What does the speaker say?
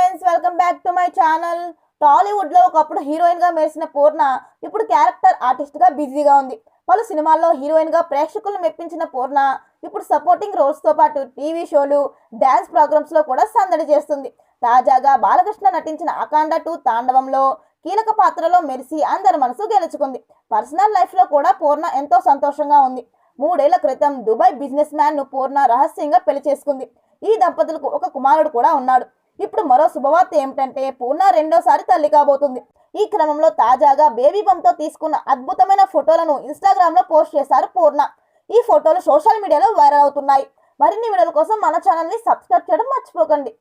Friends, welcome back to my channel. Tollywood లో ఒకప్పుడు heroine గా మెరిసిన పూర్ణ ఇప్పుడు క్యారెక్టర్ ఆర్టిస్ట్ గా బిజీగా ఉంది. పలు సినిమాల్లో హీరోయిన్ గా ప్రేక్షకులను మెప్పించిన పూర్ణ ఇప్పుడు సపోర్టింగ్ రోల్స్ తో పాటు టీవీ షోలు, డాన్స్ ప్రోగ్రామ్స్ లో కూడా సందడి చేస్తుంది. తాజాగా బాలకృష్ణ నటించిన అఖండ 2 తాండవంలో కీలక పాత్రలో మెరిసి అందరి మనసు గెలుచుకుంది. పర్సనల్ లైఫ్ లో కూడా పూర్ణ ఎంతో సంతోషంగా ఉంది. 3 ఏళ్ల క్రితం దుబాయ్ బిజినెస్ మ్యాన్ ను పూర్ణ రహస్యంగా పెళ్లి చేసుకుంది. ఈ దంపతులకు ఒక కుమారుడు కూడా ఉన్నాడు. ఇప్పుడు మరో శుభవార్త ఏమిటంటే పూర్ణ రెండోసారి తల్లి కాబోతుంది. ఈ క్రమంలో తాజాగా బేబీ బంప్ తో తీసుకున్న అద్భుతమైన ఫోటోలను ఇన్స్టాగ్రామ్ లో పోస్ట్ చేశారు పూర్ణ. ఈ ఫోటోలు సోషల్ మీడియాలో వైరల్ అవుతున్నాయి. మరిన్ని వీడియోల కోసం మన ఛానల్ ని సబ్స్క్రైబ్ చేయడం మర్చిపోకండి.